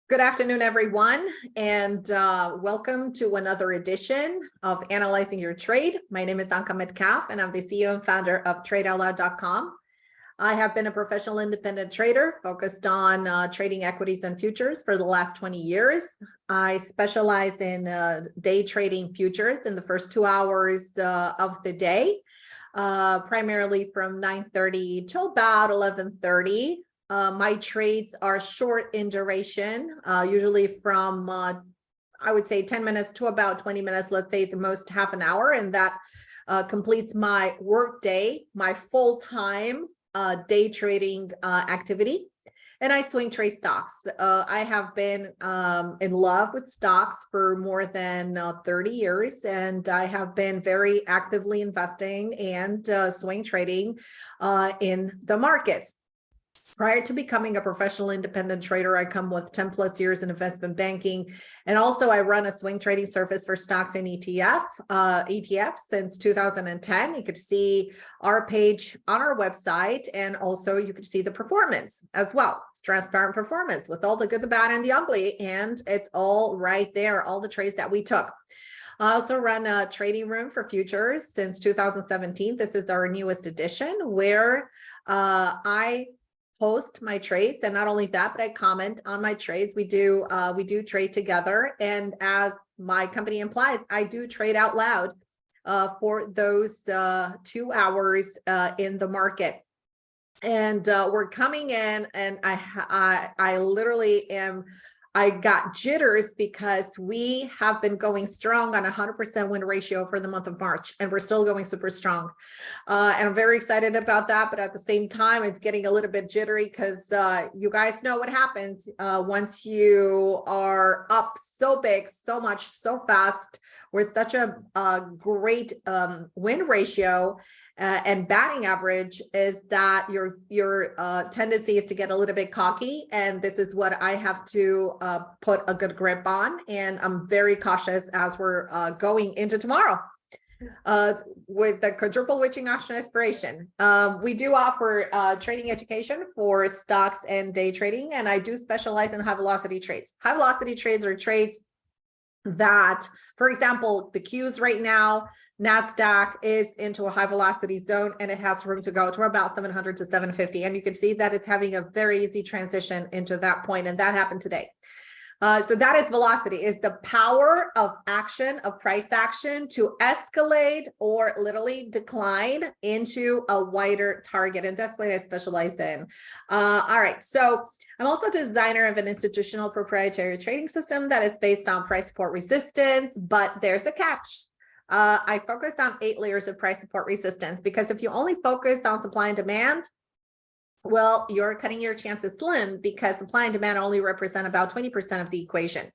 Good afternoon, everyone, and welcome to another edition of Analyzing Your Trade. My name is Anka Metcalf, and I'm the CEO and founder of TradeOutloud.com. I have been a professional independent trader focused on trading equities and futures for the last 20 years. I specialize in day trading futures in the first 2 hours of the day, primarily from 9:30 till about 11:30. My trades are short in duration, usually from, I would say 10 minutes to about 20 minutes, let's say at the most half an hour. And that completes my work day, my full-time day trading activity. And I swing trade stocks. I have been in love with stocks for more than 30 years, and I have been very actively investing and swing trading in the markets. Prior to becoming a professional independent trader, I come with 10 plus years in investment banking. And also I run a swing trading service for stocks and ETFs since 2010. You could see our page on our website, and also you could see the performance as well. It's transparent performance with all the good, the bad, and the ugly. And it's all right there, all the trades that we took. I also run a trading room for futures since 2017. This is our newest edition where I post my trades, and not only that, but I comment on my trades. We do trade together, and as my company implies, I do trade out loud for those 2 hours in the market. And we're coming in, and I literally am. I got jitters because we have been going strong on 100% win ratio for the month of March, and we're still going super strong. And I'm very excited about that. But at the same time, it's getting a little bit jittery because you guys know what happens once you are up so big, so much, so fast, with such a great win ratio. And batting average is that your tendency is to get a little bit cocky, and this is what I have to put a good grip on. And I'm very cautious as we're going into tomorrow with the quadruple witching option expiration. We do offer trading education for stocks and day trading, and I do specialize in high velocity trades. High velocity trades are trades that, for example, the Qs right now, NASDAQ is into a high velocity zone, and it has room to go to about 700 to 750. And you can see that it's having a very easy transition into that point, and that happened today. So that is velocity, is the power of action, of price action, to escalate or literally decline into a wider target. And that's what I specialize in. All right, so I'm also designer of an institutional proprietary trading system that is based on price support resistance, but there's a catch. I focused on 8 layers of price support resistance, because if you only focus on supply and demand, well, you're cutting your chances slim, because supply and demand only represent about 20% of the equation.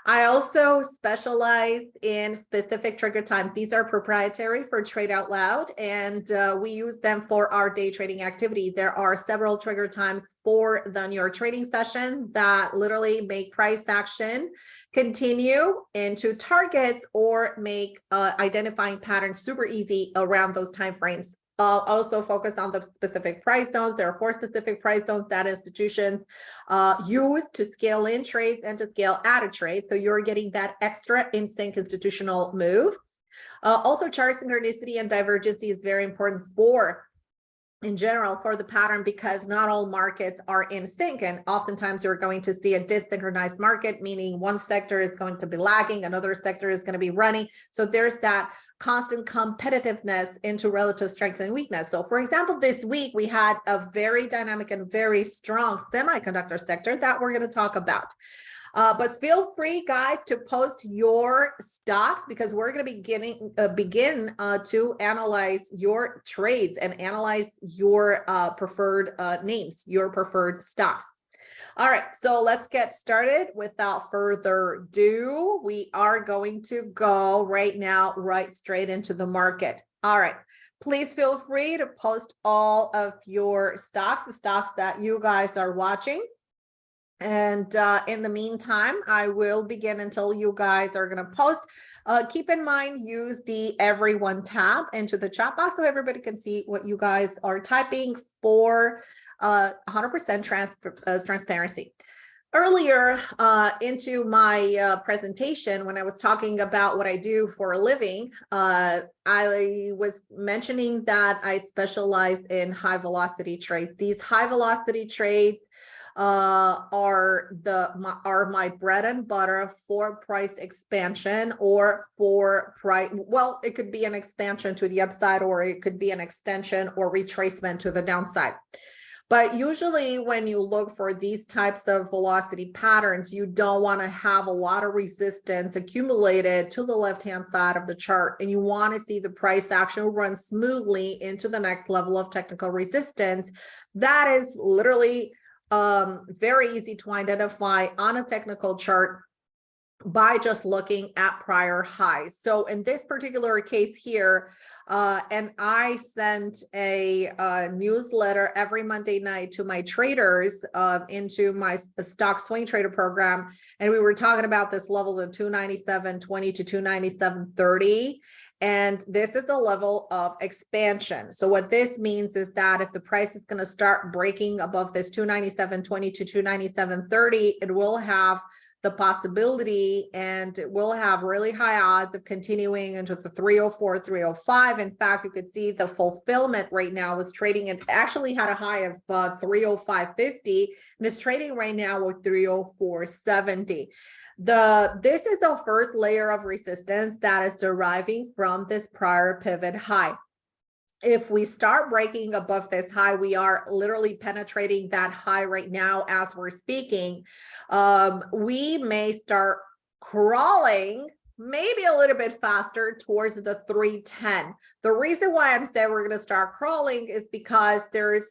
I also specialize in specific trigger times. These are proprietary for Trade Out Loud, and we use them for our day trading activity. There are several trigger times for the New York trading session that literally make price action continue into targets or make identifying patterns super easy around those time frames. Also focus on the specific price zones. There are 4 specific price zones that institutions use to scale in trades and to scale out a trade. So you're getting that extra in sync institutional move. Also, chart synchronicity and divergency is very important in general for the pattern, because not all markets are in sync, and oftentimes you're going to see a dysynchronized market, meaning one sector is going to be lagging, another sector is going to be running. So there's that constant competitiveness into relative strength and weakness. So for example, this week we had a very dynamic and very strong semiconductor sector that we're going to talk about. But feel free, guys, to post your stocks, because we're going to begin to analyze your trades and analyze your preferred names, your preferred stocks. All right, so let's get started. Without further ado, we are going to go right now, right straight into the market. All right, please feel free to post all of your stocks, the stocks that you guys are watching. And in the meantime, I will begin until you guys are going to post. Keep in mind, use the everyone tab into the chat box so everybody can see what you guys are typing for 100% transparency. Earlier into my presentation, when I was talking about what I do for a living, I was mentioning that I specialize in high velocity trades. These high velocity trades are my bread and butter for price expansion or for price. Well, it could be an expansion to the upside, or it could be an extension or retracement to the downside. But usually when you look for these types of velocity patterns, you don't want to have a lot of resistance accumulated to the left-hand side of the chart. And you want to see the price action run smoothly into the next level of technical resistance. That is literally very easy to identify on a technical chart by just looking at prior highs. So in this particular case here, and I sent a newsletter every Monday night to my traders into my stock swing trader program. And we were talking about this level of 297.20 to 297.30. And this is a level of expansion. So what this means is that if the price is going to start breaking above this 297.20 to 297.30, it will have the possibility, and it will have really high odds of continuing into the 304, 305. In fact, you could see the fulfillment right now was trading, and actually had a high of 305.50, and it's trading right now with 304.70. This is the first layer of resistance that is deriving from this prior pivot high. If we start breaking above this high, we are literally penetrating that high right now as we're speaking. We may start crawling maybe a little bit faster towards the 310. The reason why I'm saying we're going to start crawling is because there's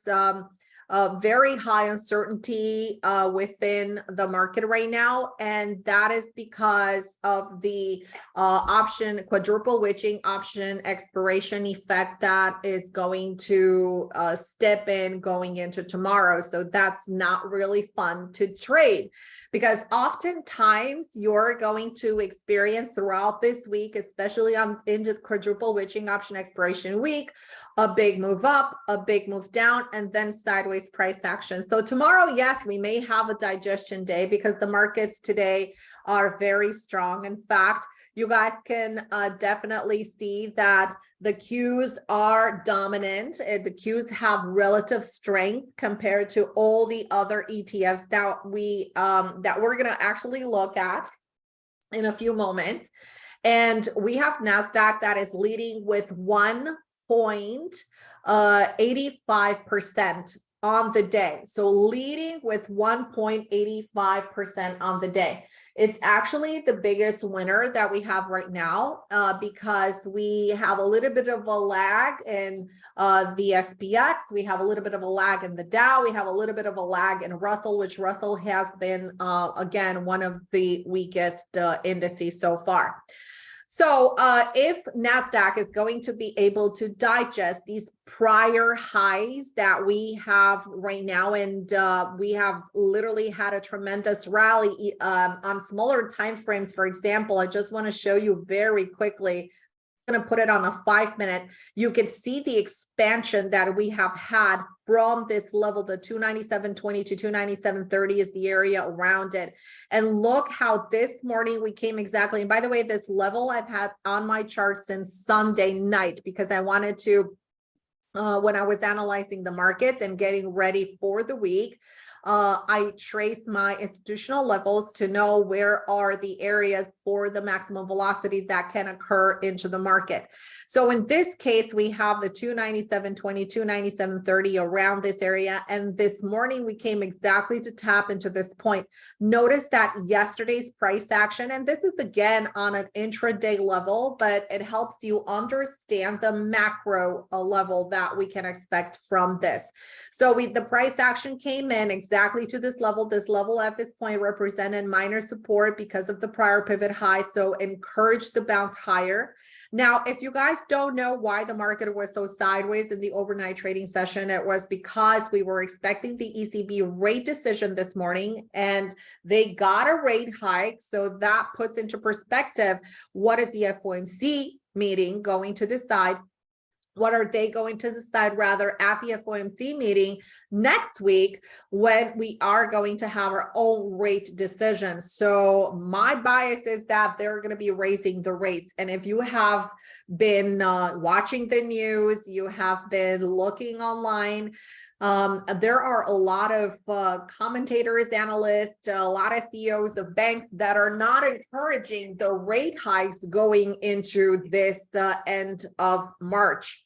very high uncertainty within the market right now, and that is because of the quadruple witching option expiration effect that is going to step in going into tomorrow. So that's not really fun to trade, because oftentimes you're going to experience throughout this week, especially into the quadruple witching option expiration week, a big move up, a big move down, and then sideways price action. So tomorrow, yes, we may have a digestion day because the markets today are very strong. In fact, you guys can definitely see that the Qs are dominant. The Qs have relative strength compared to all the other ETFs that we're going to actually look at in a few moments. And we have NASDAQ that is leading with 1.85% on the day. So leading with 1.85% on the day. It's actually the biggest winner that we have right now because we have a little bit of a lag in the SPX. We have a little bit of a lag in the Dow. We have a little bit of a lag in Russell, which Russell has been, again, one of the weakest indices so far. So if NASDAQ is going to be able to digest these prior highs that we have right now, and we have literally had a tremendous rally on smaller time frames. For example, I just want to show you very quickly. I'm going to put it on a 5-minute. You can see the expansion that we have had from this level. The 297.20 to 297.30 is the area around it. And look how this morning we came exactly. And by the way, this level I've had on my chart since Sunday night, because I wanted to, when I was analyzing the markets and getting ready for the week, I traced my institutional levels to know where are the areas for the maximum velocity that can occur into the market. So in this case, we have the 297.20, 297.30 around this area. And this morning we came exactly to tap into this point. Notice that yesterday's price action, and this is again on an intraday level, but it helps you understand the macro level that we can expect from this. So the price action came in exactly to this level. This level at this point represented minor support because of the prior pivot high, so encouraged the bounce higher. Now, if you guys don't know why the market was so sideways in the overnight trading session, it was because we were expecting the ECB rate decision this morning, and they got a rate hike. So that puts into perspective, what is the FOMC meeting going to decide What are they going to decide rather at the FOMC meeting next week, when we are going to have our own rate decision? So my bias is that they're going to be raising the rates. And if you have been watching the news, you have been looking online, there are a lot of commentators, analysts, a lot of CEOs of banks that are not encouraging the rate hikes going into this end of March.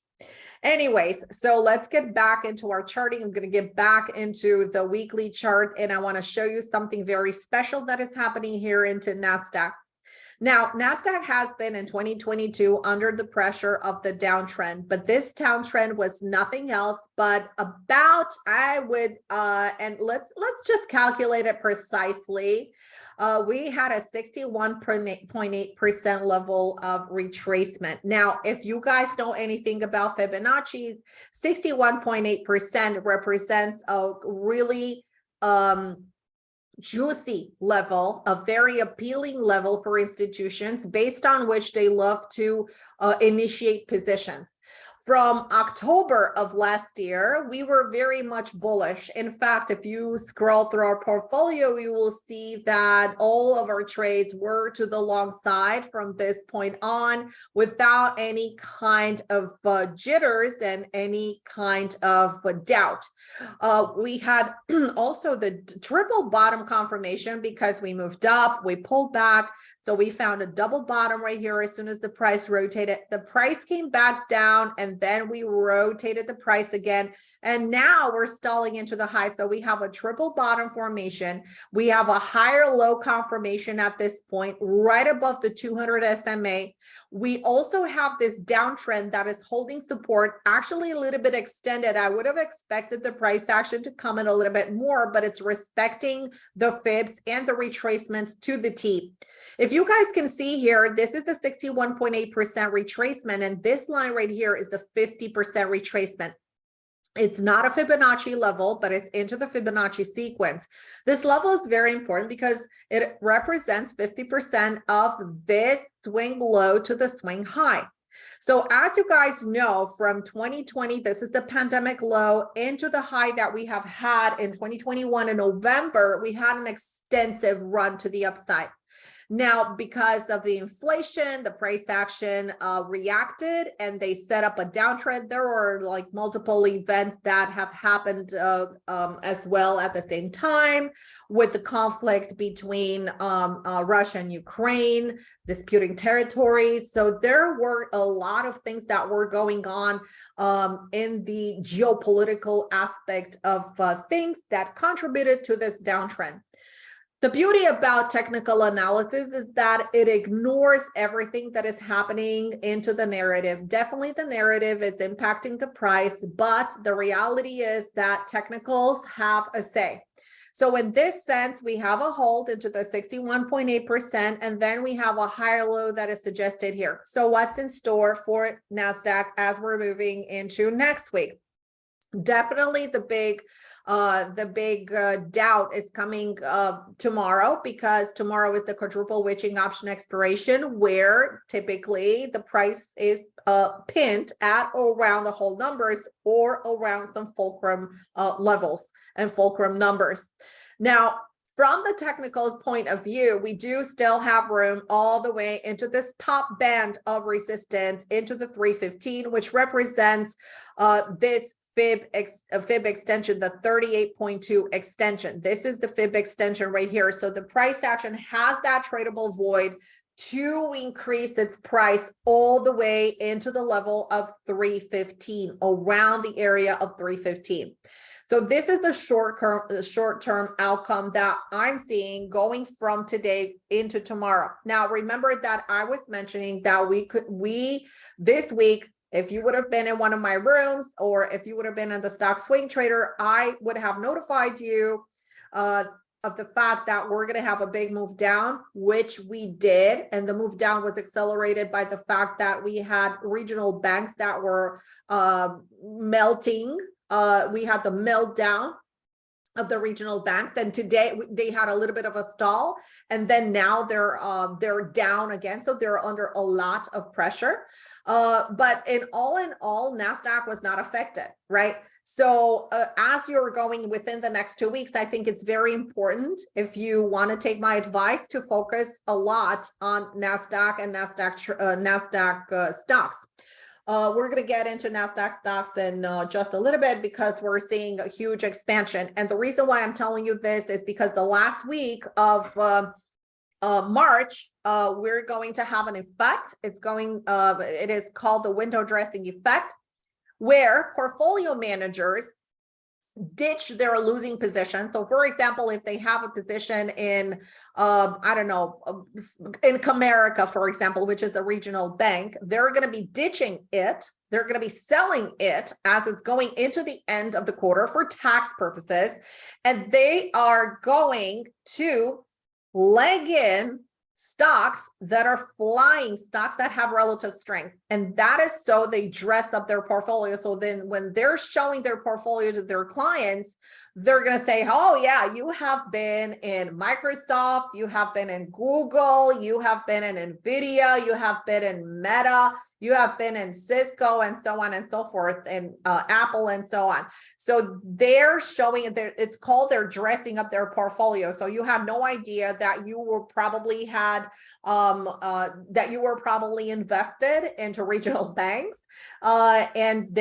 Anyways, so let's get back into our charting. I'm going to get back into the weekly chart, and I want to show you something very special that is happening here into NASDAQ. Now, NASDAQ has been in 2022 under the pressure of the downtrend, but this downtrend was nothing else but about, and let's just calculate it precisely. We had a 61.8% level of retracement. Now, if you guys know anything about Fibonacci, 61.8% represents a really juicy level, a very appealing level for institutions based on which they love to initiate positions. From October of last year, we were very much bullish. In fact, if you scroll through our portfolio, you will see that all of our trades were to the long side from this point on, without any kind of jitters and any kind of doubt. We had also the triple bottom confirmation because we moved up, we pulled back. So we found a double bottom right here as soon as the price rotated. The price came back down, and then we rotated the price again. And now we're stalling into the high. So we have a triple bottom formation. We have a higher low confirmation at this point, right above the 200 SMA. We also have this downtrend that is holding support, actually a little bit extended. I would have expected the price action to come in a little bit more, but it's respecting the fibs and the retracements to the T. If you guys can see here, this is the 61.8% retracement, and this line right here is the 50% retracement. It's not a Fibonacci level, but it's into the Fibonacci sequence. This level is very important because it represents 50% of this swing low to the swing high. So as you guys know, from 2020, this is the pandemic low, into the high that we have had in 2021 in November, we had an extensive run to the upside. Now, because of the inflation, the price action reacted and they set up a downtrend. There were like multiple events that have happened as well at the same time, with the conflict between Russia and Ukraine, disputing territories. So there were a lot of things that were going on in the geopolitical aspect of things that contributed to this downtrend. The beauty about technical analysis is that it ignores everything that is happening into the narrative. Definitely the narrative is impacting the price, but the reality is that technicals have a say. So in this sense, we have a hold into the 61.8%, and then we have a higher low that is suggested here. So what's in store for NASDAQ as we're moving into next week? Definitely the big doubt is coming tomorrow, because tomorrow is the quadruple witching option expiration, where typically the price is pinned at around the whole numbers or around some fulcrum levels and fulcrum numbers. Now, from the technical point of view, we do still have room all the way into this top band of resistance into the 315, which represents this fib extension, the 38.2 extension. This is the fib extension right here. So the price action has that tradable void to increase its price all the way into the level of 315, around the area of 315. So this is the short-term outcome that I'm seeing going from today into tomorrow. Now, remember that I was mentioning that this week, if you would have been in one of my rooms, or if you would have been in the stock swing trader, I would have notified you of the fact that we're going to have a big move down, which we did. And the move down was accelerated by the fact that we had regional banks that were melting. We had the meltdown of the regional banks. And today they had a little bit of a stall, and then now they're down again. So they're under a lot of pressure. But in all, NASDAQ was not affected, right? So as you're going within the next 2 weeks, I think it's very important, if you want to take my advice, to focus a lot on NASDAQ and NASDAQ stocks. We're going to get into NASDAQ stocks in just a little bit, because we're seeing a huge expansion. And the reason why I'm telling you this is because the last week of March, we're going to have an effect. It is called the window dressing effect, where portfolio managers ditch their losing position. So for example, if they have a position in, I don't know, in Comerica, for example, which is a regional bank, they're going to be ditching it. They're going to be selling it as it's going into the end of the quarter for tax purposes. And they are going to leg in stocks that are flying, stocks that have relative strength. And that is so they dress up their portfolio. So then when they're showing their portfolio to their clients, they're going to say, oh yeah, you have been in Microsoft, you have been in Google, you have been in Nvidia, you have been in Meta, you have been in Cisco, and so on and so forth, and Apple and so on. So they're showing, it's called, they're dressing up their portfolio. So you have no idea that you were probably invested into regional banks, and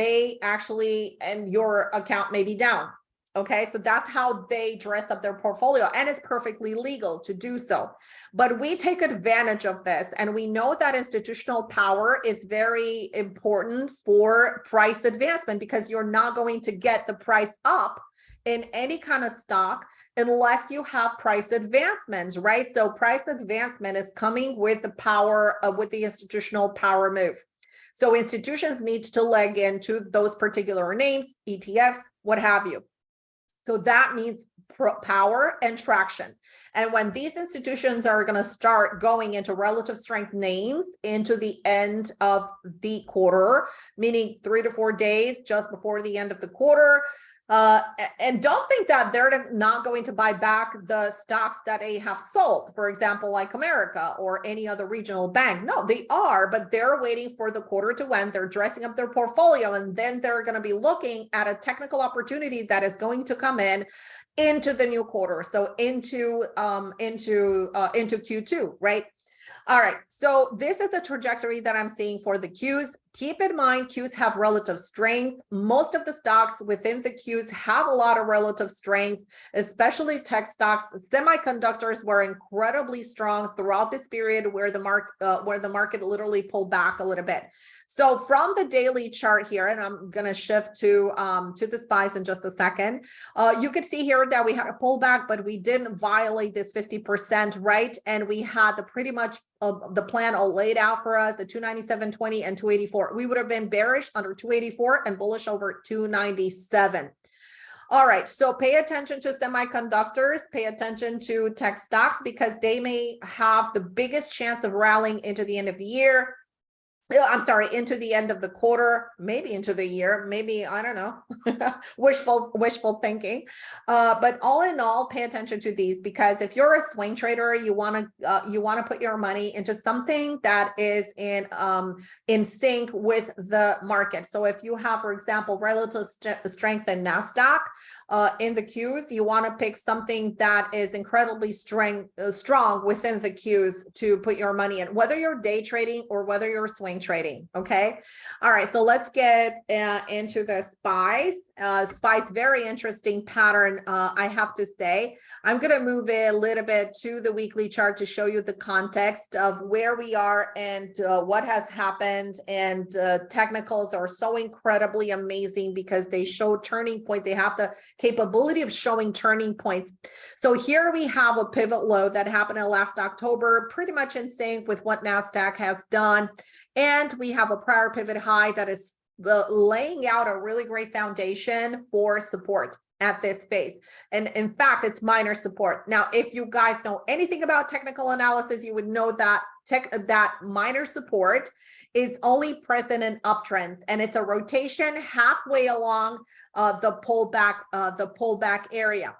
your account may be down. Okay, so that's how they dress up their portfolio, and it's perfectly legal to do so. But we take advantage of this, and we know that institutional power is very important for price advancement, because you're not going to get the price up in any kind of stock unless you have price advancements, right? So price advancement is coming with the power with the institutional power move. So institutions need to leg into those particular names, ETFs, what have you. So that means power and traction. And when these institutions are going to start going into relative strength names into the end of the quarter, meaning 3 to 4 days just before the end of the quarter, and don't think that they're not going to buy back the stocks that they have sold, for example, like Comerica or any other regional bank. No, they are, but they're waiting for the quarter to end. They're dressing up their portfolio, and then they're going to be looking at a technical opportunity that is going to come into the new quarter. So into Q2, right? All right, so this is the trajectory that I'm seeing for the Qs. Keep in mind, Qs have relative strength. Most of the stocks within the Qs have a lot of relative strength, especially tech stocks. Semiconductors were incredibly strong throughout this period where the market literally pulled back a little bit. So from the daily chart here, and I'm going to shift to the SPYs in just a second, you could see here that we had a pullback, but we didn't violate this 50%, right? And we had pretty much the plan all laid out for us, the 297.20 and 284. We would have been bearish under 284 and bullish over 297. All right, so pay attention to semiconductors, pay attention to tech stocks, because they may have the biggest chance of rallying into the end of the year. I'm sorry, into the end of the quarter, maybe into the year, maybe, I don't know, wishful thinking. But all in all, pay attention to these, because if you're a swing trader, you want to put your money into something that is in sync with the market. So if you have, for example, relative strength in NASDAQ, in the Qs, you want to pick something that is incredibly strong within the Qs to put your money in, whether you're day trading or whether you're swing trading. Okay. All right. So let's get into the SPYs. SPYs, very interesting pattern, I have to say. I'm going to move it a little bit to the weekly chart to show you the context of where we are and what has happened. And technicals are so incredibly amazing because they show turning points. They have the capability of showing turning points. So here we have a pivot low that happened in last October, pretty much in sync with what NASDAQ has done. And we have a prior pivot high that is laying out a really great foundation for support at this phase. And in fact, it's minor support. Now, if you guys know anything about technical analysis, you would know that that minor support is only present in uptrends, and it's a rotation halfway along the pullback area.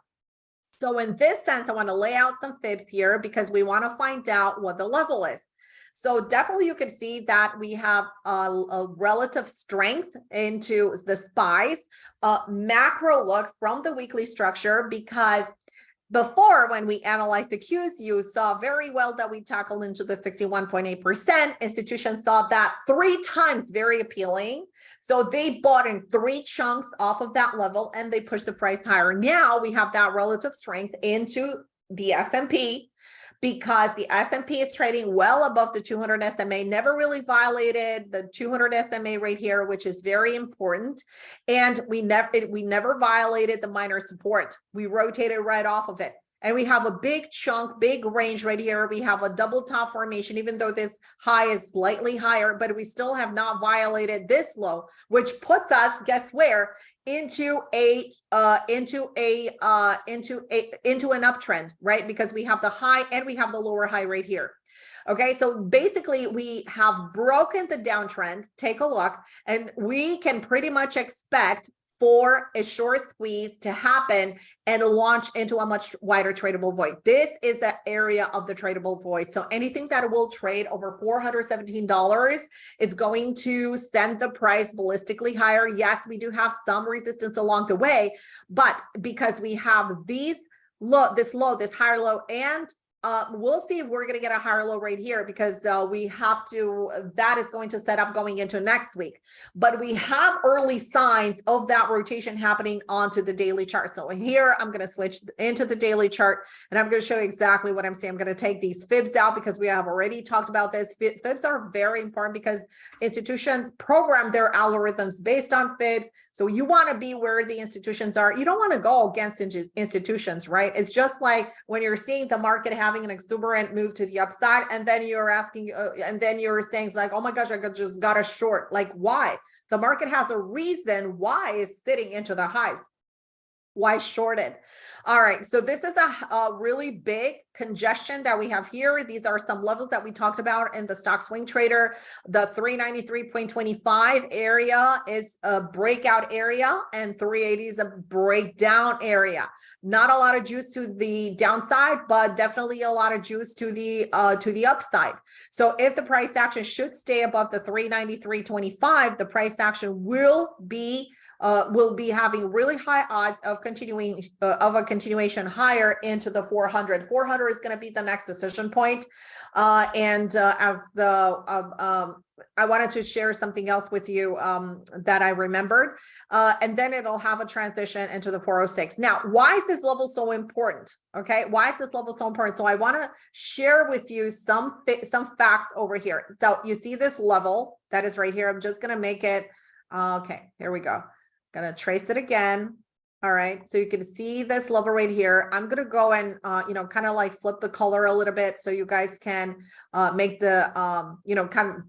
So in this sense, I want to lay out some fibs here because we want to find out what the level is. So definitely you can see that we have a relative strength into the SPYs, macro look from the weekly structure, because before, when we analyzed the Qs, you saw very well that we tackled into the 61.8%. Institutions saw that 3 times, very appealing. So they bought in 3 chunks off of that level and they pushed the price higher. Now we have that relative strength into the S&P, because the S&P is trading well above the 200 SMA, never really violated the 200 SMA right here, which is very important. And we never violated the minor support. We rotated right off of it. And we have a big chunk, big range right here. We have a double top formation, even though this high is slightly higher, but we still have not violated this low, which puts us, guess where? Into an uptrend, right? Because we have the high and we have the lower high right here. Okay, so basically we have broken the downtrend. Take a look, and we can pretty much expect for a short squeeze to happen and launch into a much wider tradable void. This is the area of the tradable void. So anything that will trade over $417, it's going to send the price ballistically higher. Yes, we do have some resistance along the way, but because we have this higher low, and we'll see if we're going to get a higher low right here, because that is going to set up going into next week. But we have early signs of that rotation happening onto the daily chart. So here I'm going to switch into the daily chart, and I'm going to show you exactly what I'm saying. I'm going to take these fibs out because we have already talked about this. Fibs are very important because institutions program their algorithms based on fibs. So you want to be where the institutions are. You don't want to go against institutions, right? It's just like when you're seeing the market having an exuberant move to the upside, and then you're asking, and then you're saying like, oh my gosh, I just got a short. Like, why? The market has a reason why it's sitting into the highs. Why shorted? All right, so this is a really big congestion that we have here. These are some levels that we talked about in the stock swing trader. The 393.25 area is a breakout area, and 380 is a breakdown area. Not a lot of juice to the downside, but definitely a lot of juice to the upside. So if the price action should stay above the 393.25, the price action will be having really high odds of a continuation higher into the 400. 400 is going to be the next decision point. I wanted to share something else with you that I remembered, and then it'll have a transition into the 406. Now, why is this level so important? Okay, why is this level so important? So I want to share with you some facts over here. So you see this level that is right here. I'm just going to make it. Okay, here we go. Gonna trace it again. All right, so you can see this level right here. I'm gonna go and kind of like flip the color a little bit so you guys can make the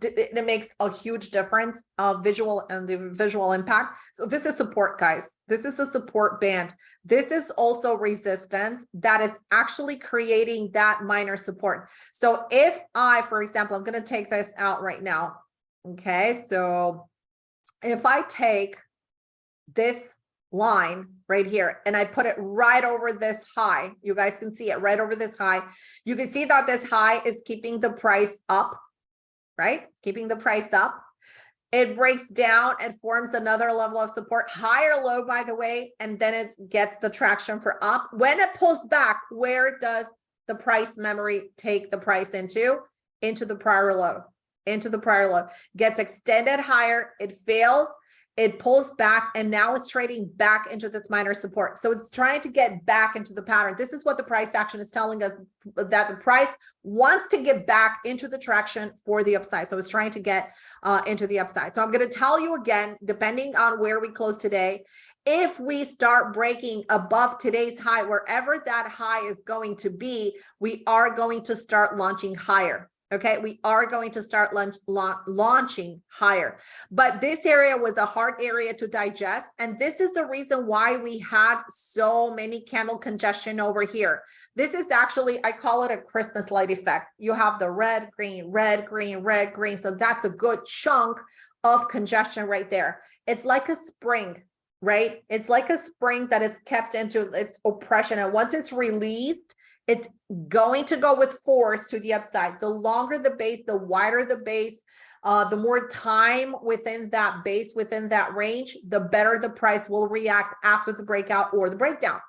it makes a huge difference visual and the visual impact. So this is support, guys. This is the support band. This is also resistance that is actually creating that minor support. So if for example, I'm gonna take this out right now. Okay, so if I take this line right here and I put it right over this high, you guys can see it right over this high. You can see that this high is keeping the price up, right? It's keeping the price up. It breaks down and forms another level of support, higher low, by the way, and then it gets the traction for up. When it pulls back, where does the price memory take the price into? Into the prior low, gets extended higher, it fails, it pulls back, and now it's trading back into this minor support. So it's trying to get back into the pattern. This is what the price action is telling us, that the price wants to get back into the traction for the upside. So it's trying to get into the upside. So I'm going to tell you again, depending on where we close today, if we start breaking above today's high, wherever that high is going to be, we are going to start launching higher. Okay, we are going to start launching higher, but this area was a hard area to digest. And this is the reason why we had so many candle congestion over here. This is actually, I call it a Christmas light effect. You have the red, green, red, green, red, green. So that's a good chunk of congestion right there. It's like a spring, right? It's like a spring that is kept into its oppression. And once it's relieved, it's going to go with force to the upside. The longer the base, the wider the base, the more time within that base, within that range, the better the price will react after the breakout or the breakdown.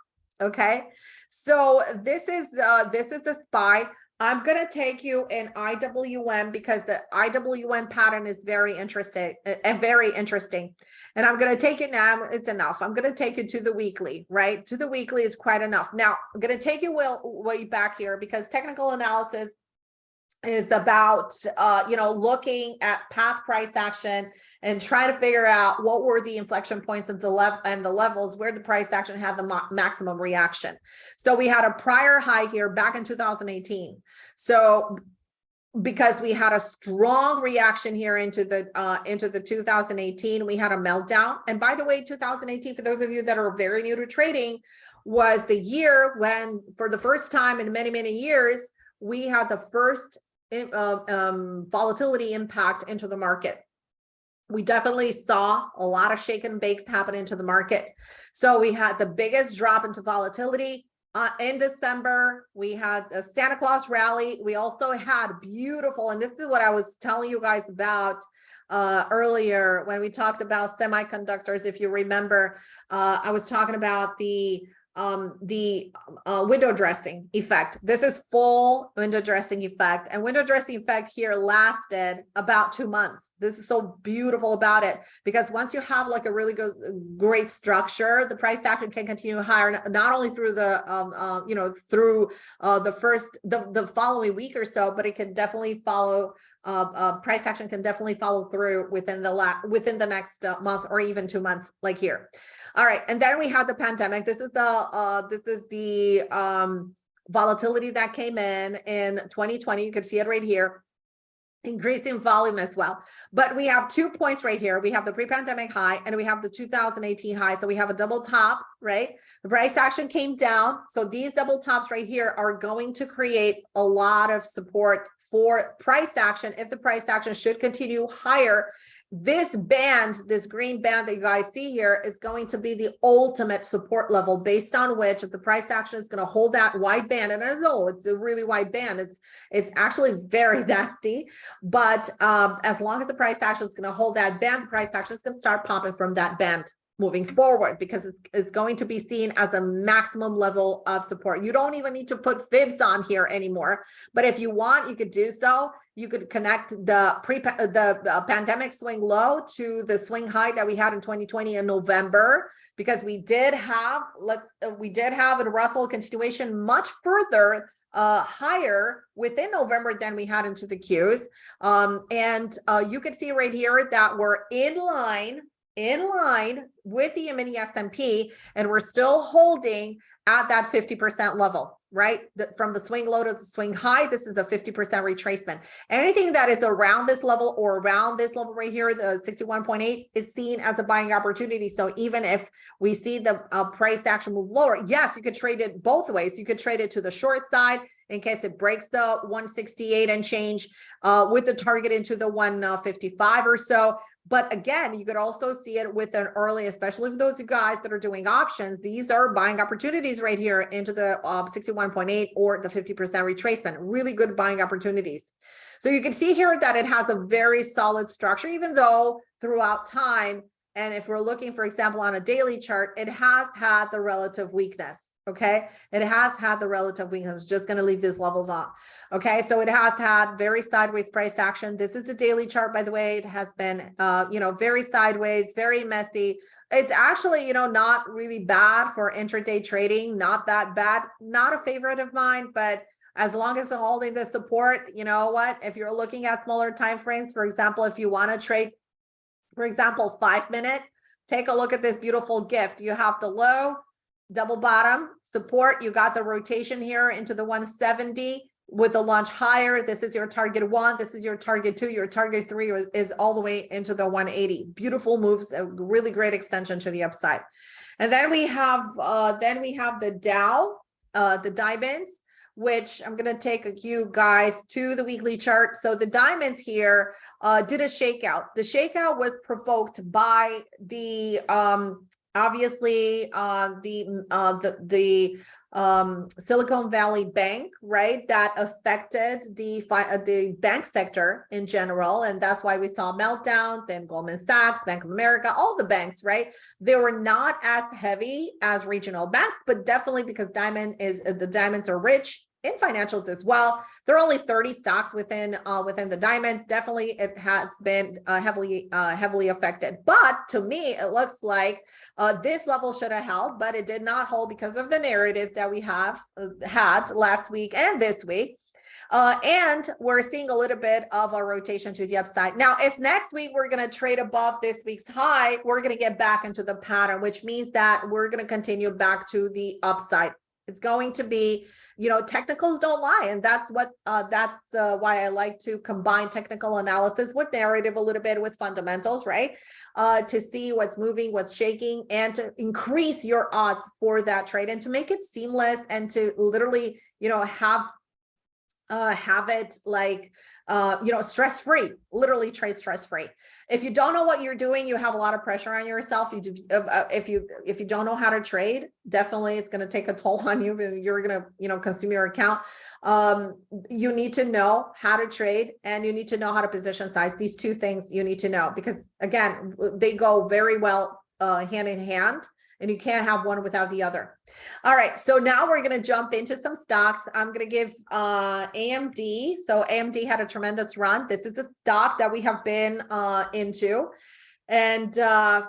Okay, so this is the SPY. I'm going to take you in IWM because the IWM pattern is very interesting and I'm going to take it now. It's enough. I'm going to take it to the weekly, right? To the weekly is quite enough. Now I'm going to take you way back here because technical analysis is about, looking at past price action and trying to figure out what were the inflection points at the levels where the price action had the maximum reaction. So we had a prior high here back in 2018. So because we had a strong reaction here into the 2018, we had a meltdown. And by the way, 2018, for those of you that are very new to trading, was the year when, for the first time in many, many years, we had the first volatility impact into the market. We definitely saw a lot of shake and bakes happen into the market. So we had the biggest drop into volatility. In December, we had a Santa Claus rally. We also had beautiful, and this is what I was telling you guys about earlier when we talked about semiconductors. If you remember, I was talking about the window dressing effect. This is full window dressing effect, and window dressing effect here lasted about 2 months. This is so beautiful about it, because once you have like a really great structure, the price action can continue higher, not only through the the following week or so, but it can definitely follow. Price action can definitely follow through within the next month or even 2 months, like here. All right, and then we had the pandemic. This is the volatility that came in 2020. You can see it right here, increasing volume as well. But we have 2 points right here. We have the pre-pandemic high and we have the 2018 high. So we have a double top, right? The price action came down. So these double tops right here are going to create a lot of support for price action. If the price action should continue higher, this band, this green band that you guys see here, is going to be the ultimate support level, based on which, if the price action is going to hold that wide band, and I know it's a really wide band, it's actually very nasty, but as long as the price action is going to hold that band, the price action is going to start popping from that band moving forward, because it's going to be seen as a maximum level of support. You don't even need to put fibs on here anymore, but if you want, you could do so. You could connect the pandemic swing low to the swing high that we had in 2020 in November, because we did have a Russell continuation much further higher within November than we had into the Qs. You can see right here that we're in line with the mini S&P, and we're still holding at that 50% level, right? From the swing low to the swing high, this is a 50% retracement. Anything that is around this level or around this level right here, the 61.8, is seen as a buying opportunity. So even if we see the price action move lower, yes, you could trade it both ways. You could trade it to the short side in case it breaks the 168 and change with the target into the 155 or so. But again, you could also see it with an early, especially for those of you guys that are doing options. These are buying opportunities right here into the 61.8 or the 50% retracement. Really good buying opportunities. So you can see here that it has a very solid structure, even though throughout time, and if we're looking, for example, on a daily chart, it has had the relative weakness. Okay, it has had the relative weakness. I'm just going to leave these levels on. Okay, so it has had very sideways price action. This is the daily chart, by the way. It has been, very sideways, very messy. It's actually, not really bad for intraday trading. Not that bad. Not a favorite of mine, but as long as it's holding the support, you know what? If you're looking at smaller time frames, for example, if you want to trade, for example, 5 minute, take a look at this beautiful gift. You have the low, double bottom support. You got the rotation here into the 170, with the launch higher. This is your target 1, this is your target 2, your target 3 is all the way into the 180. Beautiful moves, a really great extension to the upside. And then we have the Dow, the diamonds, which I'm going to take you guys to the weekly chart. So the diamonds here did a shakeout. The shakeout was provoked by the obviously the Silicon Valley Bank, right? That affected the bank sector in general. And that's why we saw meltdowns in Goldman Sachs, Bank of America, all the banks, right? They were not as heavy as regional banks, but definitely because the diamonds are rich in financials as well. There are only 30 stocks within the diamonds. Definitely, it has been heavily affected. But to me, it looks like this level should have held, but it did not hold because of the narrative that we have had last week and this week. And we're seeing a little bit of a rotation to the upside. Now, if next week we're going to trade above this week's high, we're going to get back into the pattern, which means that we're going to continue back to the upside. It's going to be, technicals don't lie. And that's why I like to combine technical analysis with narrative a little bit with fundamentals, right? To see what's moving, what's shaking, and to increase your odds for that trade and to make it seamless and to literally, have it like, stress-free, literally trade stress-free. If you don't know what you're doing, you have a lot of pressure on yourself. If you don't know how to trade, definitely it's going to take a toll on you. You're going to, consume your account. You need to know how to trade and you need to know how to position size. These two things you need to know because again, they go very well hand in hand. And you can't have one without the other. All right, so now we're going to jump into some stocks. I'm going to give AMD. So AMD had a tremendous run. This is a stock that we have been into. And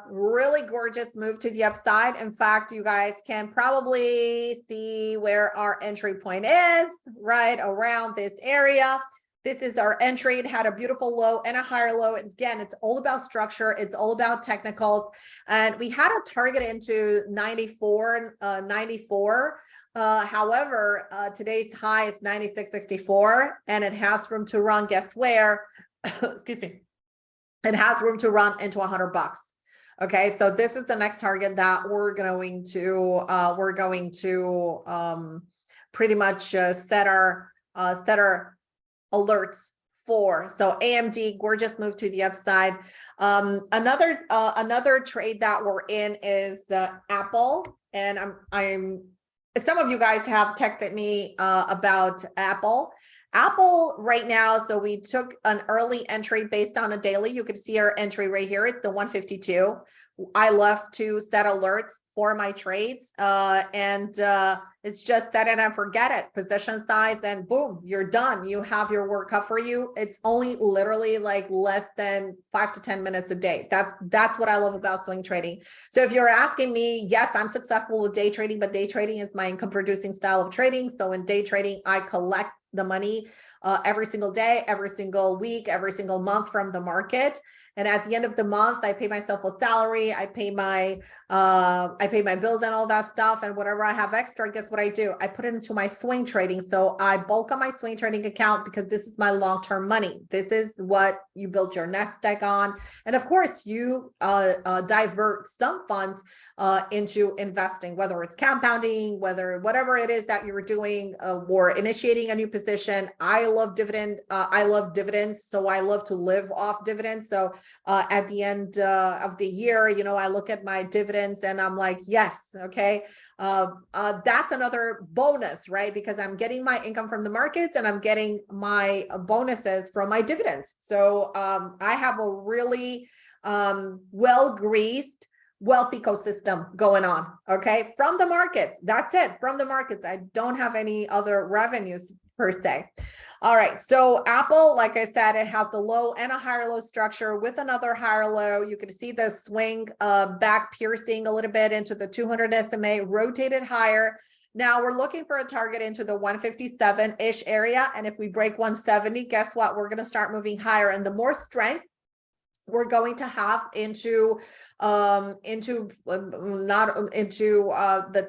really gorgeous move to the upside. In fact, you guys can probably see where our entry point is, right around this area. This is our entry. It had a beautiful low and a higher low. And again, it's all about structure. It's all about technicals. And we had a target into 94. However, today's high is 96.64, and it has room to run. Guess where? Excuse me. It has room to run into $100. Okay, so this is the next target that we're going to pretty much set our alerts for. So AMD, gorgeous move to the upside. Another trade that we're in is the Apple, and some of you guys have texted me about Apple. Apple right now, so we took an early entry based on a daily. You could see our entry right here. It's the 152. I love to set alerts for my trades, and it's just set it and forget it. Position size, and boom, you're done. You have your work cut for you. It's only literally like less than 5 to 10 minutes a day. That's what I love about swing trading. So if you're asking me, yes, I'm successful with day trading, but day trading is my income producing style of trading. So in day trading, I collect the money every single day, every single week, every single month from the market. And at the end of the month, I pay myself a salary, I pay my bills and all that stuff. And whatever I have extra, guess what I do? I put it into my swing trading. So I bulk on my swing trading account because this is my long-term money. This is what you build your nest egg on. And of course, you divert some funds into investing, whether it's compounding, whatever it is that you're doing or initiating a new position. I love dividends. So I love to live off dividends. So at the end of the year, I look at my dividends and I'm like, yes, okay. That's another bonus, right? Because I'm getting my income from the markets and I'm getting my bonuses from my dividends. So I have a really well-greased wealth ecosystem going on, okay? From the markets, that's it, from the markets. I don't have any other revenues per se. All right, so Apple, like I said, it has the low and a higher low structure with another higher low. You can see the swing back piercing a little bit into the 200 SMA, rotated higher. Now we're looking for a target into the 157-ish area. And if we break 170, guess what? We're going to start moving higher. And the more strength we're going to have into the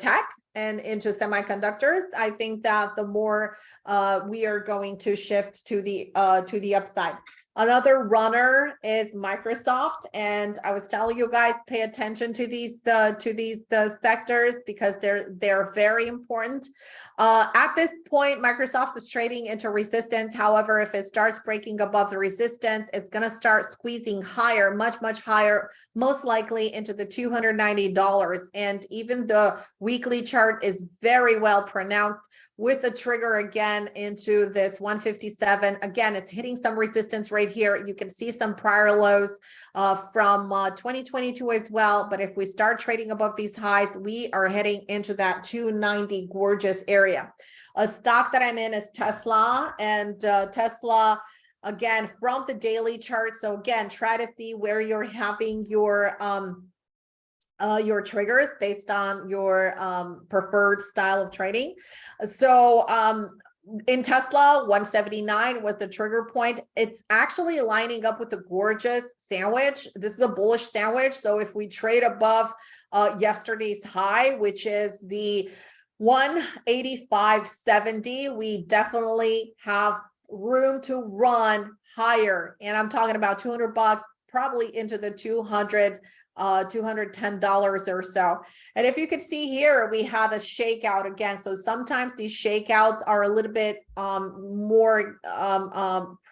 tech, and into semiconductors, I think that the more we are going to shift to the upside. Another runner is Microsoft, and I was telling you guys, pay attention to these sectors because they're very important. At this point, Microsoft is trading into resistance. However, if it starts breaking above the resistance, it's going to start squeezing higher, much higher, most likely into the $290. And even the weekly chart is very well pronounced with the trigger again into this 157. Again, it's hitting some resistance right here. You can see some prior lows from 2022 as well. But if we start trading above these highs, we are heading into that 290 gorgeous area. A stock that I'm in is Tesla, and Tesla, again, from the daily chart. So again, try to see where you're having your triggers based on your preferred style of trading. So in Tesla, 179 was the trigger point. It's actually lining up with the gorgeous sandwich. This is a bullish sandwich. So if we trade above yesterday's high, which is the 185.70, we definitely have room to run higher. And I'm talking about $200, probably into the $210 or so. And if you could see here, we had a shakeout again. So sometimes these shakeouts are a little bit more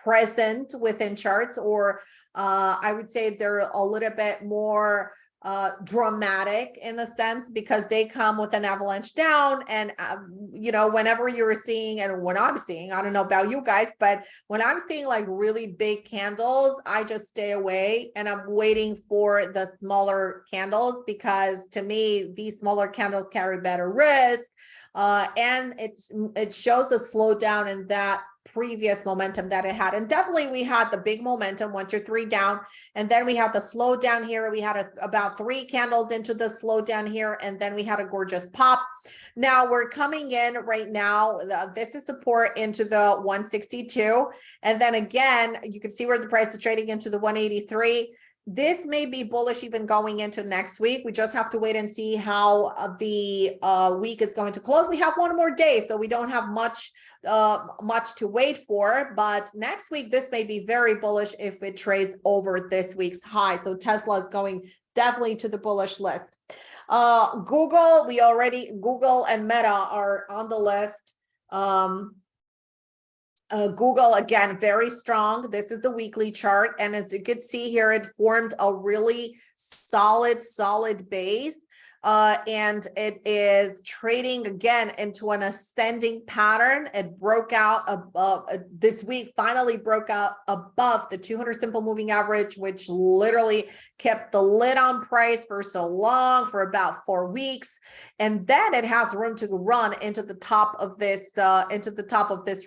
present within charts, or I would say they're a little bit more dramatic in the sense because they come with an avalanche down. And you know, whenever you're seeing, and when I'm seeing, I don't know about you guys, but when I'm seeing like really big candles, I just stay away and I'm waiting for the smaller candles, because to me these smaller candles carry better risk, and it shows a slowdown in that previous momentum that it had. And definitely we had the big momentum, 1, 2, 3 down, and then we had the slowdown here. We had about 3 candles into the slowdown here, and then we had a gorgeous pop. Now we're coming in right now, this is support into the 162, and then again you can see where the price is trading into the 183. This may be bullish even going into next week. We just have to wait and see how the week is going to close. We have one more day, so we don't have much to wait for. But next week, this may be very bullish if it trades over this week's high. So Tesla is going definitely to the bullish list. Google and Meta are on the list. Google, again, very strong. This is the weekly chart. And as you can see here, it formed a really solid base. And it is trading again into an ascending pattern. It broke out this week, finally broke out above the 200 simple moving average, which literally kept the lid on price for so long, for about 4 weeks. And then it has room to run into the top of this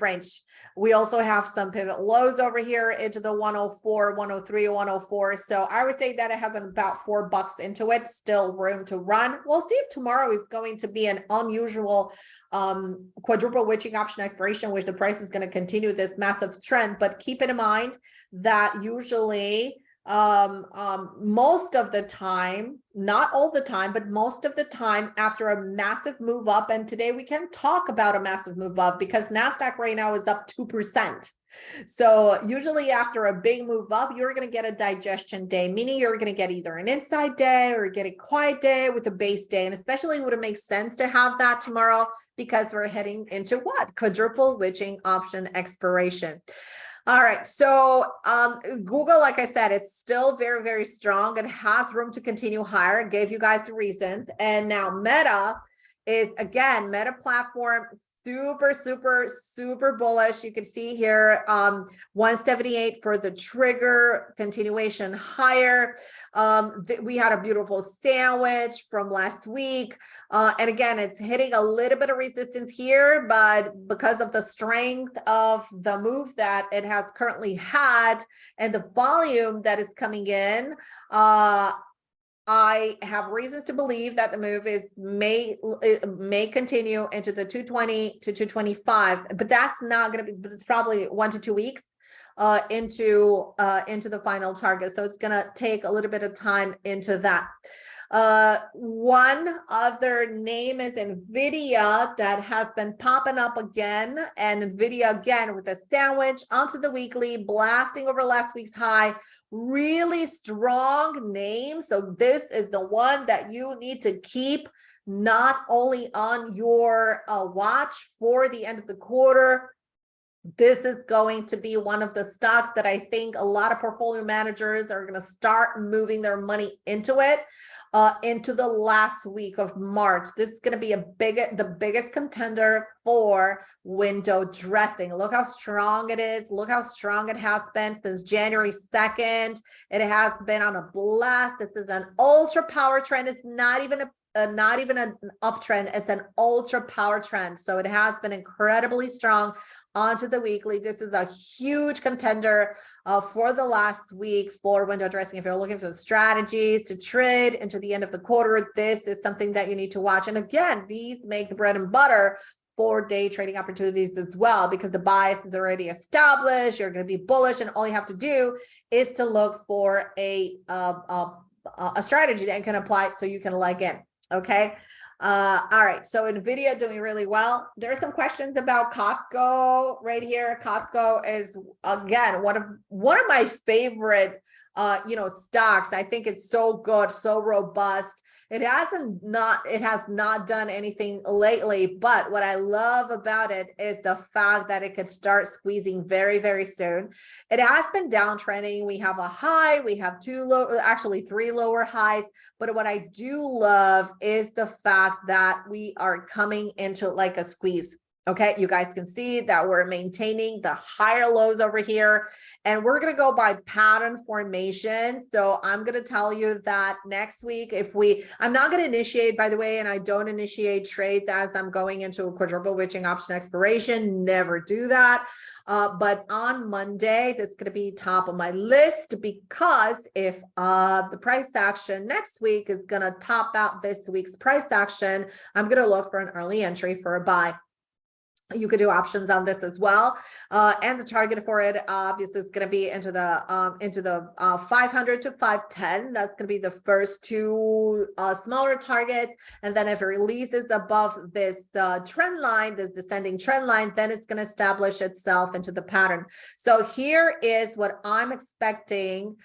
range. We also have some pivot lows over here into the 104, 103, 104. So I would say that it has about $4 into it, still room to run. We'll see if tomorrow is going to be an unusual quadruple witching option expiration, which the price is going to continue this massive trend. But keep in mind that usually most of the time, not all the time, but most of the time after a massive move up, and today we can talk about a massive move up because NASDAQ right now is up 2%. So usually after a big move up, you're going to get a digestion day, meaning you're going to get either an inside day or get a quiet day with a base day. And especially would it make sense to have that tomorrow because we're heading into what? Quadruple witching option expiration. All right, so Google, like I said, it's still very strong. It has room to continue higher. Gave you guys the reasons. And now Meta is, again, Meta platform, super bullish. You can see here 178 for the trigger, continuation higher. We had a beautiful sandwich from last week, and again it's hitting a little bit of resistance here, but because of the strength of the move that it has currently had and the volume that is coming in, I have reasons to believe that the move may continue into the 220 to 225, but that's not going to be. It's probably 1 to 2 weeks into the final target, so it's going to take a little bit of time into that. One other name is NVIDIA that has been popping up again, and NVIDIA again with a sandwich onto the weekly, blasting over last week's high. Really strong name. So this is the one that you need to keep not only on your watch for the end of the quarter. This is going to be one of the stocks that I think a lot of portfolio managers are going to start moving their money into it. Into the last week of March. This is going to be the biggest contender for window dressing. Look how strong it is. Look how strong it has been since January 2nd. It has been on a blast. This is an ultra power trend. It's not even an uptrend. It's an ultra power trend. So it has been incredibly strong onto the weekly. This is a huge contender for the last week for window dressing. If you're looking for the strategies to trade into the end of the quarter, this is something that you need to watch. And again, these make the bread and butter for day trading opportunities as well, because the bias is already established. You're going to be bullish, and all you have to do is to look for a strategy that you can apply so you can leg in. Okay. All right. So NVIDIA doing really well. There are some questions about Costco right here. Costco is again one of my favorite stocks. I think it's so good, so robust. It has not done anything lately, but what I love about it is the fact that it could start squeezing very, very soon. It has been downtrending. We have a high, we have three lower highs, but what I do love is the fact that we are coming into like a squeeze. Okay, you guys can see that we're maintaining the higher lows over here, and we're going to go by pattern formation. So I'm going to tell you that next week, I'm not going to initiate, by the way, and I don't initiate trades as I'm going into a quadruple witching option expiration. Never do that. But on Monday, this is going to be top of my list, because if the price action next week is going to top out this week's price action, I'm going to look for an early entry for a buy. You could do options on this as well, and the target for it obviously is going to be into the 500 to 510. That's going to be the first two smaller targets, and then if it releases above this trend line, this descending trend line, then it's going to establish itself into the pattern. So here is what I'm expecting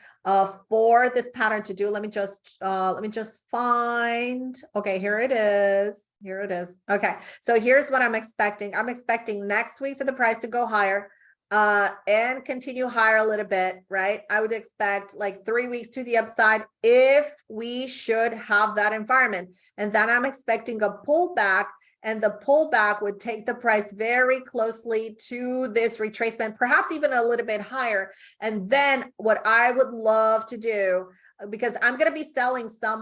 for this pattern to do. Let me just find. Okay, here it is. Here it is. Okay, so here's what I'm expecting. I'm expecting next week for the price to go higher and continue higher a little bit, right? I would expect like 3 weeks to the upside if we should have that environment. And then I'm expecting a pullback, and the pullback would take the price very closely to this retracement, perhaps even a little bit higher. And then what I would love to do, because I'm going to be selling some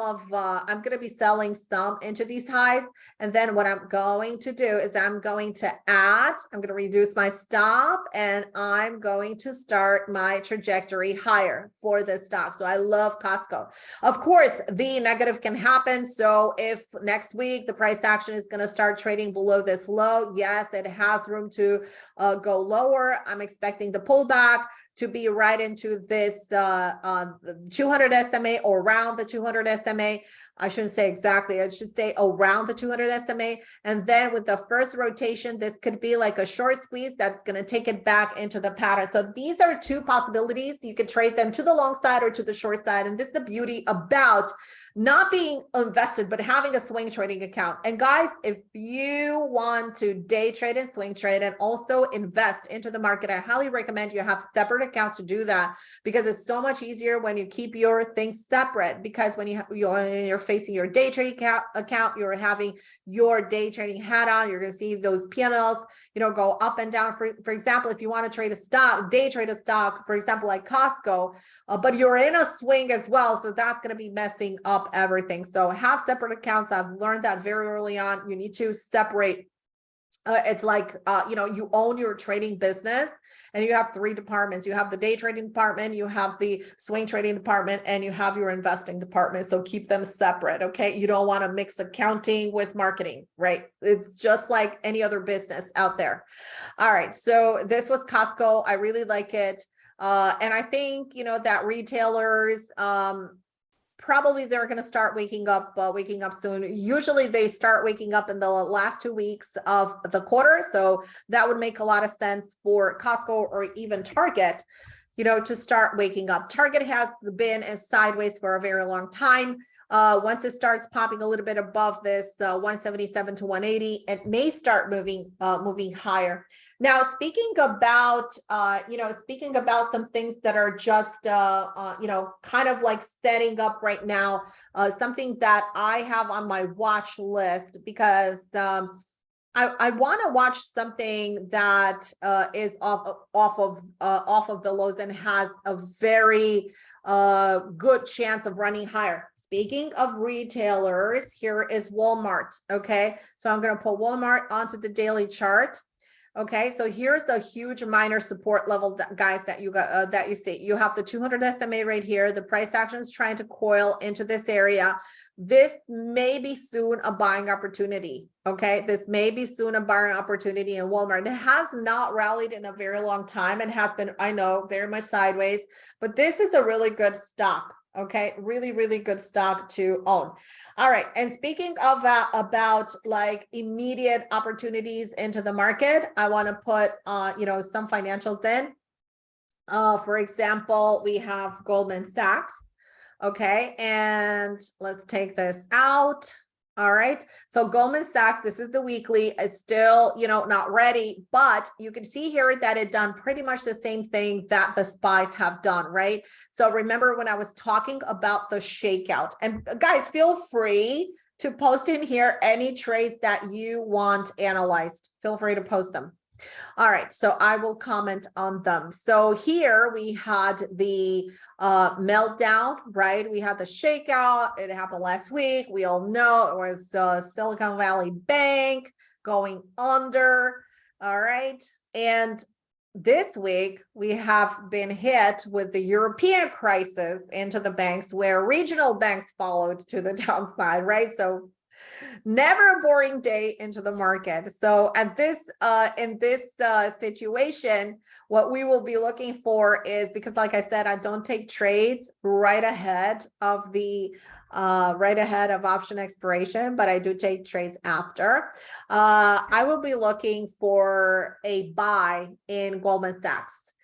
into these highs. And then what I'm going to do is I'm going to reduce my stop, and I'm going to start my trajectory higher for this stock. So I love Costco. Of course, the negative can happen. So if next week the price action is going to start trading below this low, yes, it has room to go lower. I'm expecting the pullback to be right into this 200 SMA or around the 200 SMA. I shouldn't say exactly, I should say around the 200 SMA. And then with the first rotation, this could be like a short squeeze that's going to take it back into the pattern. So these are two possibilities. You could trade them to the long side or to the short side. And this is the beauty about not being invested, but having a swing trading account. And guys, if you want to day trade and swing trade and also invest into the market, I highly recommend you have separate accounts to do that, because it's so much easier when you keep your things separate. Because when you're facing your day trading account, you're having your day trading hat on, you're going to see those P&Ls, go up and down. For example, if you want to trade a stock, day trade a stock, for example, like Costco, but you're in a swing as well. So that's going to be messing up everything. So have separate accounts. I've learned that very early on. You need to separate. It's like, you own your trading business, and you have three departments. You have the day trading department, you have the swing trading department, and you have your investing department. So keep them separate. Okay. You don't want to mix accounting with marketing, right? It's just like any other business out there. All right. So this was Costco. I really like it. And I think, that retailers, probably they're going to start waking up soon. Usually they start waking up in the last 2 weeks of the quarter. So that would make a lot of sense for Costco or even Target, to start waking up. Target has been sideways for a very long time. Once it starts popping a little bit above this 177 to 180, it may start moving higher. Now, speaking about some things that are just kind of like setting up right now, something that I have on my watch list, because I want to watch something that is off of the lows and has a very good chance of running higher. Speaking of retailers, here is Walmart. Okay, so I'm going to put Walmart onto the daily chart. Okay, so here's the huge minor support level, guys, that you see. You have the 200 SMA right here. The price action is trying to coil into this area. This may be soon a buying opportunity. Okay, this may be soon a buying opportunity in Walmart. It has not rallied in a very long time and has been, I know, very much sideways, but this is a really good stock. Okay, really, really good stock to own. All right, and speaking of about like immediate opportunities into the market, I want to put some financials in. For example, we have Goldman Sachs. Okay, and let's take this out. All right, so Goldman Sachs, this is the weekly. It's still, not ready, but you can see here that it done pretty much the same thing that the SPYs have done, right? So remember when I was talking about the shakeout, and guys, feel free to post in here any trades that you want analyzed. Feel free to post them. All right, so I will comment on them. So here we had the meltdown, right? We had the shakeout. It happened last week. We all know it was Silicon Valley Bank going under. All right, and this week we have been hit with the European crisis into the banks, where regional banks followed to the downside, right? So never a boring day into the market. So at this in this situation, what we will be looking for is, because like I said, I don't take trades right ahead of the option expiration, but I do take trades after. I will be looking for a buy in Goldman Sachs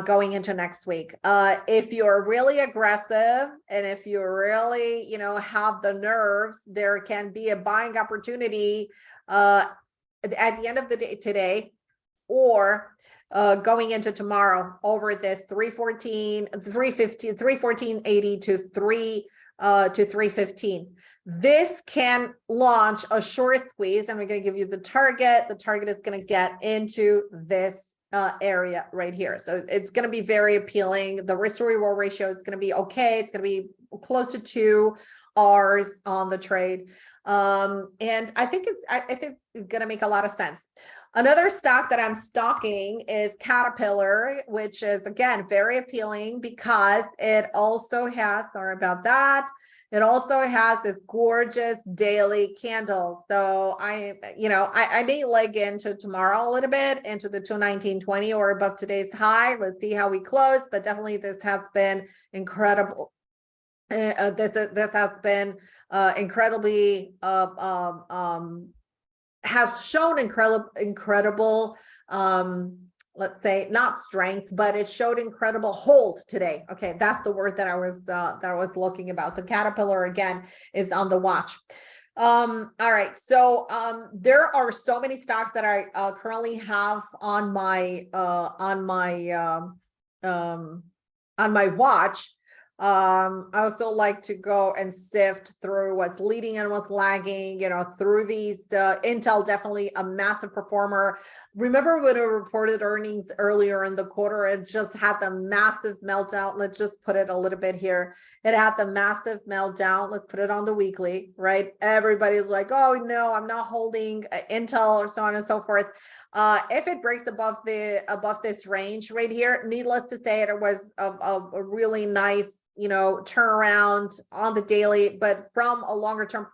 going into next week. If you're really aggressive and if you really, have the nerves, there can be a buying opportunity at the end of the day today, or going into tomorrow over this 314, 315, 314.80 to 315. This can launch a short squeeze, and we're going to give you the target. The target is going to get into this area right here. So it's going to be very appealing. The risk to reward ratio is going to be okay. It's going to be close to 2 R's on the trade. And I think it's going to make a lot of sense. Another stock that I'm stocking is Caterpillar, which is, again, very appealing because it also has, sorry about that, it also has this gorgeous daily candle. So I may leg into tomorrow a little bit into the 219.20 or above today's high. Let's see how we close, but definitely this has been incredible. This has been incredibly has shown incredible let's say not strength, but it showed incredible hold today. Okay, that's the word that I was looking about. The Caterpillar, again, is on the watch. All right, so there are so many stocks that I currently have on my watch. I also like to go and sift through what's leading and what's lagging, through these. Intel, definitely a massive performer. Remember when it reported earnings earlier in the quarter, it just had the massive meltdown. Let's just put it a little bit here. It had the massive meltdown. Let's put it on the weekly, right? Everybody's like, oh no, I'm not holding Intel, or so on and so forth. If it breaks above this range right here, needless to say, it was a really nice turnaround on the daily, but from a longer time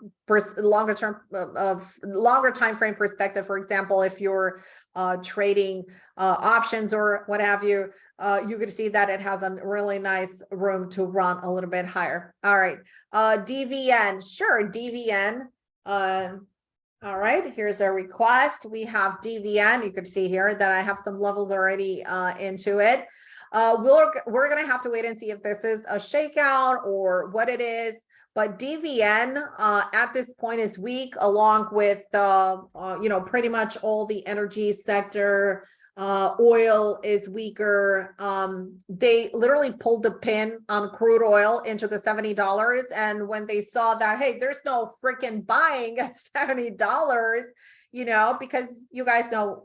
frame perspective. For example, if you're trading options or what have you, you could see that it has a really nice room to run a little bit higher. All right, DVN, sure, DVN. All right, here's our request. We have DVN. You can see here that I have some levels already into it. We're going to have to wait and see if this is a shakeout or what it is. But DVN at this point is weak, along with pretty much all the energy sector. Oil is weaker. They literally pulled the pin on crude oil into the $70. And when they saw that, hey, there's no freaking buying at $70, because you guys know,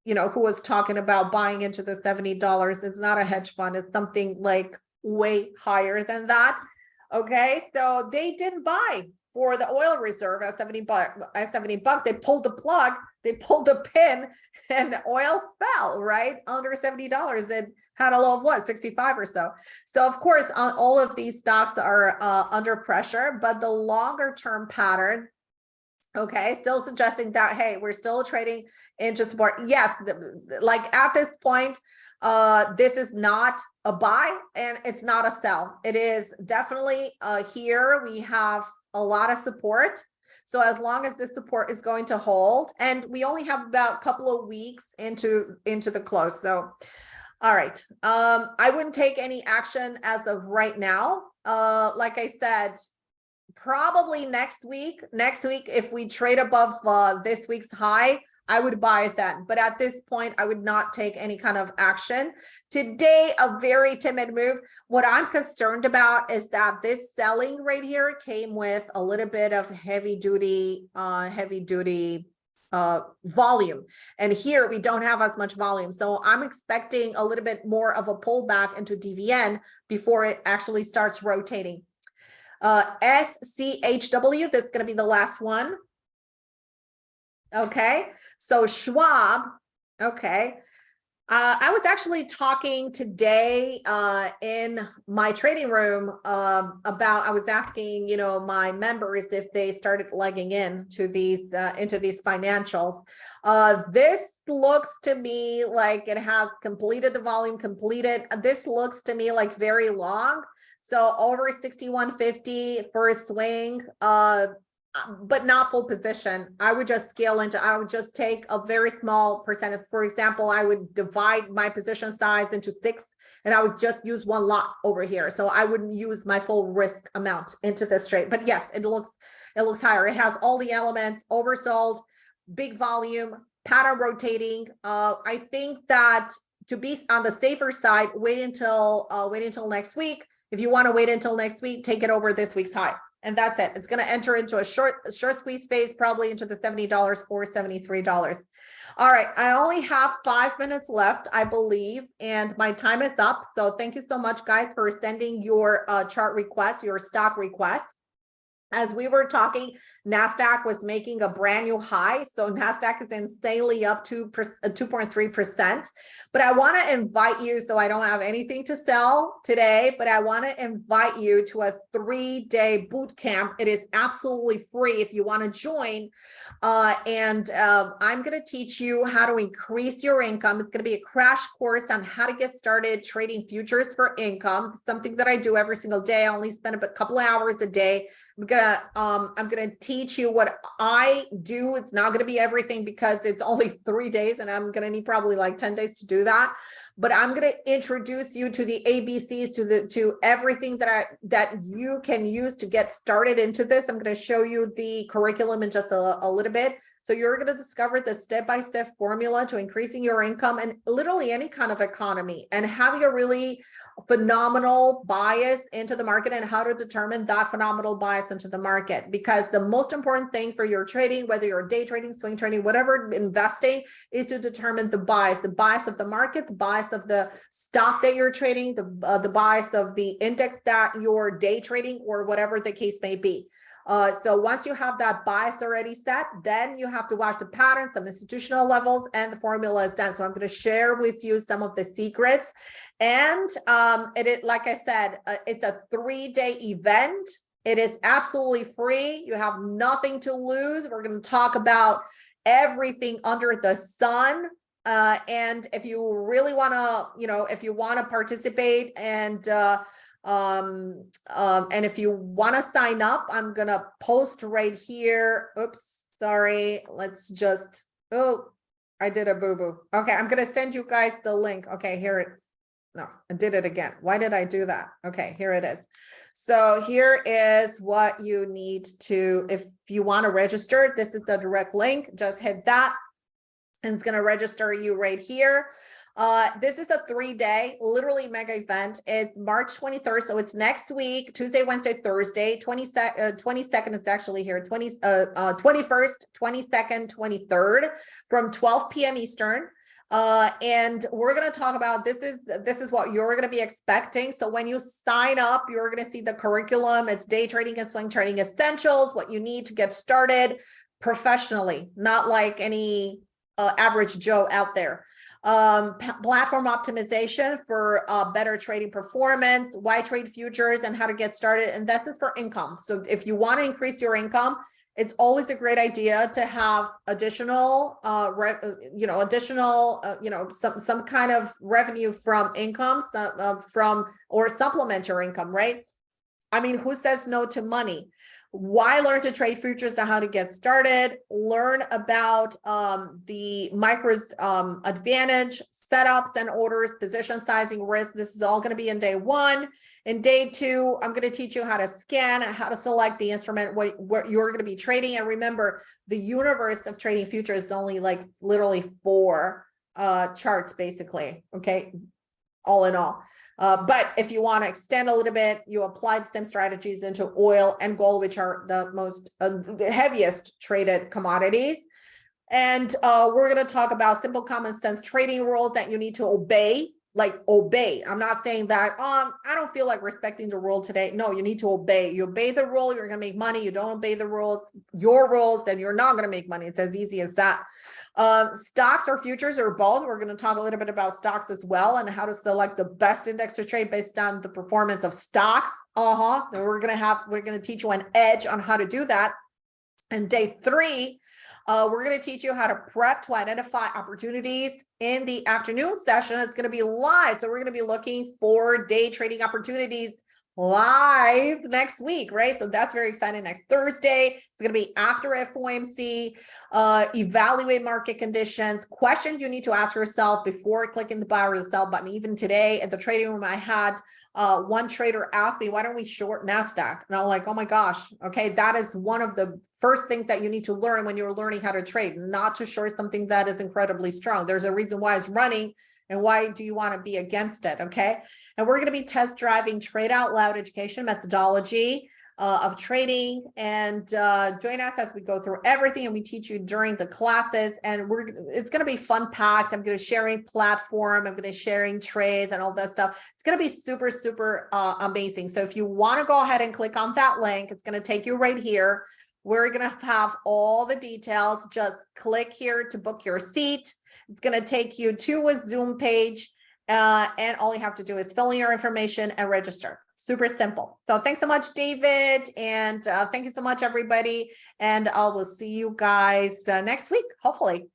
who was talking about buying into the $70. It's not a hedge fund. It's something like way higher than that. Okay. So they didn't buy for the oil reserve at $70. They pulled the plug, they pulled the pin, and oil fell right under $70. It had a low of what, 65 or so. So of course, all of these stocks are under pressure, but the longer term pattern, okay, still suggesting that, hey, we're still trading into support. Yes, like at this point, this is not a buy and it's not a sell. It is definitely here we have a lot of support. So as long as this support is going to hold, and we only have about a couple of weeks into the close. So, all right, I wouldn't take any action as of right now. Like I said, probably next week, if we trade above this week's high, I would buy it then. But at this point, I would not take any kind of action. Today, a very timid move. What I'm concerned about is that this selling right here came with a little bit of heavy duty volume. And here we don't have as much volume. So I'm expecting a little bit more of a pullback into DVN before it actually starts rotating. SCHW, this is going to be the last one. Okay, so Schwab, okay. I was actually talking today in my trading room about, I was asking, my members if they started legging into these financials. This looks to me like it has completed the volume, This looks to me like very long. So over 6150 for a swing, but not full position. I would just I would just take a very small percentage. For example, I would divide my position size into 6 and I would just use one lot over here. So I wouldn't use my full risk amount into this trade. But yes, it looks higher. It has all the elements: oversold, big volume, pattern rotating. I think that to be on the safer side, wait until next week. If you want to wait until next week, take it over this week's high. And that's it. It's going to enter into a short squeeze phase, probably into the $70 or $73. All right. I only have 5 minutes left, I believe, and my time is up. So thank you so much, guys, for sending your chart request, your stock request. As we were talking, NASDAQ was making a brand new high. So NASDAQ is insanely up 2.3%. But I want to invite you, so I don't have anything to sell today, but I want to invite you to a 3-day boot camp. It is absolutely free if you want to join. I'm going to teach you how to increase your income. It's going to be a crash course on how to get started trading futures for income, something that I do every single day. I only spend a couple of hours a day. I'm gonna teach you what I do. It's not gonna be everything because it's only 3 days and I'm gonna need probably like 10 days to do that. But I'm gonna introduce you to the ABCs, to everything that you can use to get started into this. I'm gonna show you the curriculum in just a little bit. So you're gonna discover the step-by-step formula to increasing your income and literally any kind of economy, and having a really phenomenal bias into the market and how to determine that phenomenal bias into the market. Because the most important thing for your trading, whether you're day trading, swing trading, whatever, investing, is to determine the bias of the market, the bias of the stock that you're trading, the bias of the index that you're day trading, or whatever the case may be. So once you have that bias already set, then you have to watch the patterns, some institutional levels, and the formula is done. So I'm going to share with you some of the secrets. And like I said, it's a 3-day event. It is absolutely free. You have nothing to lose. We're going to talk about everything under the sun. And if you really want to, if you want to participate and if you want to sign up, I'm going to post right here. Oops, sorry. Let's just, I did a boo-boo. Okay. I'm going to send you guys the link. Okay, no, I did it again. Why did I do that? Okay, here it is. So here is what you need to, if you want to register, this is the direct link. Just hit that and it's going to register you right here. This is a 3-day, literally mega event. It's March 23rd. So it's next week, Tuesday, Wednesday, Thursday, 22nd is actually here, 21st, 22nd, 23rd from 12 p.m. Eastern. And we're going to talk about, this is what you're going to be expecting. So when you sign up, you're going to see the curriculum. It's day trading and swing trading essentials, what you need to get started professionally, not like any average Joe out there. Platform optimization for better trading performance, why trade futures and how to get started. And this is for income. So if you want to increase your income, it's always a great idea to have additional, some kind of revenue from income, or supplement your income, right? I mean, who says no to money? Why learn to trade futures and how to get started? Learn about the micros advantage, setups and orders, position sizing, risk. This is all going to be in day 1. In day 2, I'm going to teach you how to scan, how to select the instrument, what you're going to be trading. And remember, the universe of trading futures is only like literally 4 charts, basically. Okay, all in all. But if you want to extend a little bit, you apply the same strategies into oil and gold, which are the most, the heaviest traded commodities. And we're going to talk about simple common sense trading rules that you need to obey, like obey. I'm not saying that, I don't feel like respecting the rule today. No, you need to obey. You obey the rule, you're going to make money. You don't obey the rules, your rules, then you're not going to make money. It's as easy as that. Stocks or futures or both. We're going to talk a little bit about stocks as well and how to select the best index to trade based on the performance of stocks. Then we're going to teach you an edge on how to do that. And day 3, we're going to teach you how to prep to identify opportunities in the afternoon session. It's going to be live. So we're going to be looking for day trading opportunities live next week, right? So that's very exciting. Next Thursday, it's going to be after FOMC, evaluate market conditions, questions you need to ask yourself before clicking the buy or the sell button. Even today at the trading room, I had one trader ask me, why don't we short NASDAQ? And I'm like, oh my gosh, okay, that is one of the first things that you need to learn when you're learning how to trade, not to short something that is incredibly strong. There's a reason why it's running. And why do you want to be against it? Okay. And we're going to be test driving Trade Out Loud education methodology of trading, and join us as we go through everything and we teach you during the classes. And it's going to be fun packed. I'm going to sharing platform. I'm going to sharing trades and all that stuff. It's going to be super, super amazing. So if you want to go ahead and click on that link, it's going to take you right here. We're going to have all the details. Just click here to book your seat. It's going to take you to a Zoom page, and all you have to do is fill in your information and register. Super simple. So thanks so much, David. And thank you so much, everybody. And I will see you guys next week, hopefully.